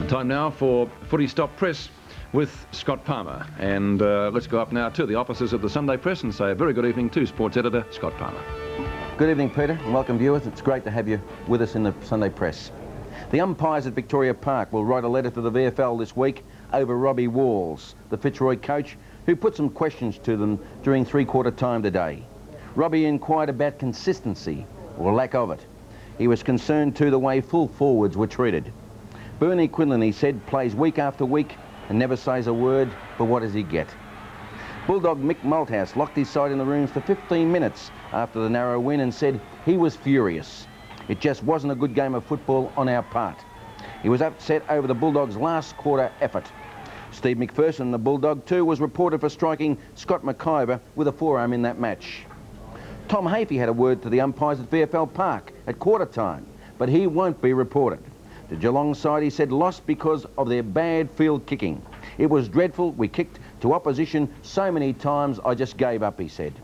Time now for Footy Stop Press with Scott Palmer. And let's go up now to the offices of the Sunday Press and say a very good evening to Sports Editor Scott Palmer. Good evening, Peter, and welcome viewers. It's great to have you with us in the Sunday Press. The umpires at Victoria Park will write a letter to the VFL this week over Robbie Walls, the Fitzroy coach, who put some questions to them during three-quarter time today. Robbie inquired about consistency, or lack of it. He was concerned too the way full forwards were treated. Bernie Quinlan, he said, plays week after week and never says a word, but what does he get? Bulldog Mick Malthouse locked his side in the rooms for 15 minutes after the narrow win and said he was furious. It just wasn't a good game of football on our part. He was upset over the Bulldogs' last quarter effort. Steve McPherson, the Bulldog too, was reported for striking Scott McIver with a forearm in that match. Tom Hafey had a word to the umpires at VFL Park at quarter time, but he won't be reported. The Geelong side, he said, lost because of their bad field kicking. It was dreadful. We kicked to opposition so many times I just gave up, he said.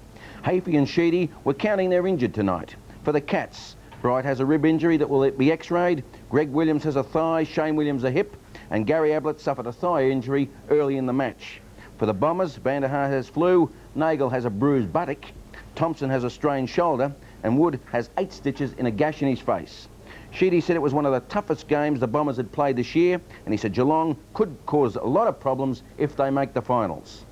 Hafey and Sheedy were counting their injured tonight. For the Cats, Bright has a rib injury that will be x-rayed, Greg Williams has a thigh, Shane Williams a hip, and Gary Ablett suffered a thigh injury early in the match. For the Bombers, Vanderhaar has flu, Nagel has a bruised buttock, Thompson has a strained shoulder, and Wood has 8 stitches in a gash in his face. Sheedy said it was one of the toughest games the Bombers had played this year, and he said Geelong could cause a lot of problems if they make the finals.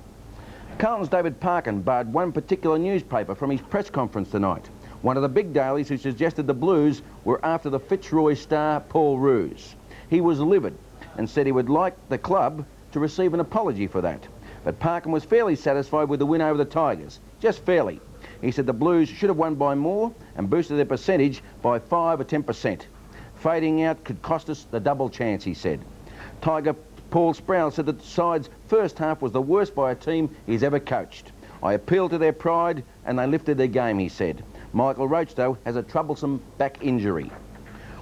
Carlton's David Parkin barred one particular newspaper from his press conference tonight. One of the big dailies who suggested the Blues were after the Fitzroy star Paul Roos. He was livid and said he would like the club to receive an apology for that. But Parkin was fairly satisfied with the win over the Tigers, just fairly. He said the Blues should have won by more and boosted their percentage by 5 or 10%. Fading out could cost us the double chance, he said. Tiger Paul Sproul said that the side's first half was the worst by a team he's ever coached. I appealed to their pride and they lifted their game, he said. Michael Roach, though, has a troublesome back injury.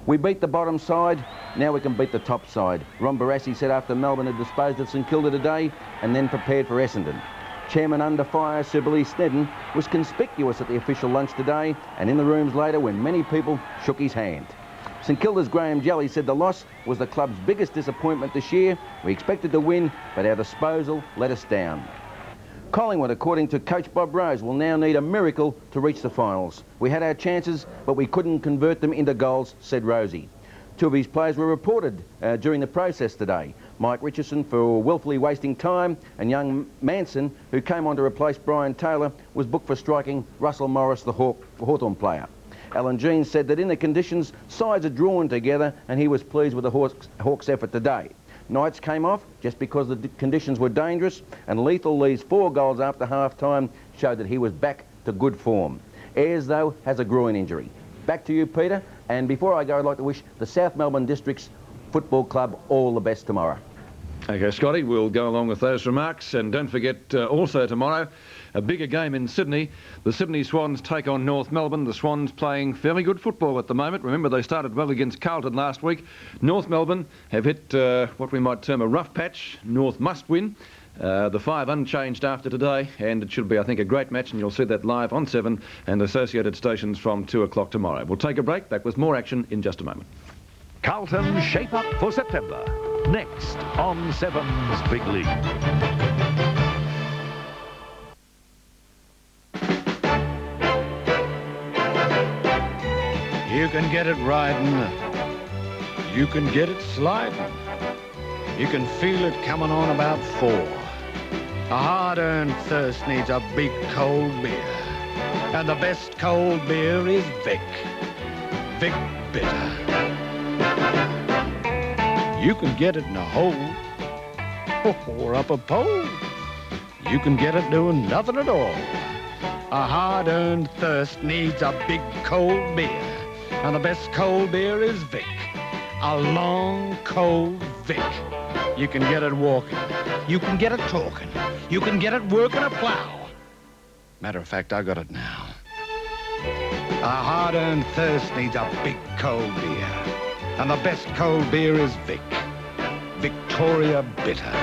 We beat the bottom side, now we can beat the top side, Ron Barassi said after Melbourne had disposed of St Kilda today and then prepared for Essendon. Chairman under fire, Sir Billy Snedden, was conspicuous at the official lunch today and in the rooms later when many people shook his hand. St Kilda's Graham Jelly said the loss was the club's biggest disappointment this year. We expected to win, but our disposal let us down. Collingwood, according to coach Bob Rose, will now need a miracle to reach the finals. We had our chances, but we couldn't convert them into goals, said Rosie. 2 of his players were reported during the process today. Mike Richardson for willfully wasting time, and young Manson, who came on to replace Brian Taylor, was booked for striking Russell Morris, the Hawthorn player. Alan Jean said that in the conditions, sides are drawn together, and he was pleased with the Hawks' effort today. Knights came off just because the conditions were dangerous, and Lethal Lee's 4 goals after half-time showed that he was back to good form. Ayres, though, has a groin injury. Back to you, Peter, and before I go, I'd like to wish the South Melbourne Districts Football Club all the best tomorrow. Okay, Scotty, we'll go along with those remarks. And don't forget, also tomorrow, a bigger game in Sydney. The Sydney Swans take on North Melbourne. The Swans playing fairly good football at the moment. Remember, they started well against Carlton last week. North Melbourne have hit what we might term a rough patch. North must win. The 5 unchanged after today, and it should be, I think, a great match, and you'll see that live on 7 and associated stations from 2 o'clock tomorrow. We'll take a break. Back with more action in just a moment. Carlton shape up for September. Next on 7's Big League. You can get it riding. You can get it sliding. You can feel it coming on about 4. A hard-earned thirst needs a big cold beer. And the best cold beer is Vic. Vic Bitter. You can get it in a hole or up a pole. You can get it doing nothing at all. A hard-earned thirst needs a big cold beer. And the best cold beer is Vic. A long, cold Vic. You can get it walking. You can get it talking. You can get it working a plow. Matter of fact, I got it now. A hard-earned thirst needs a big cold beer. And the best cold beer is Vic. Victoria Bitter.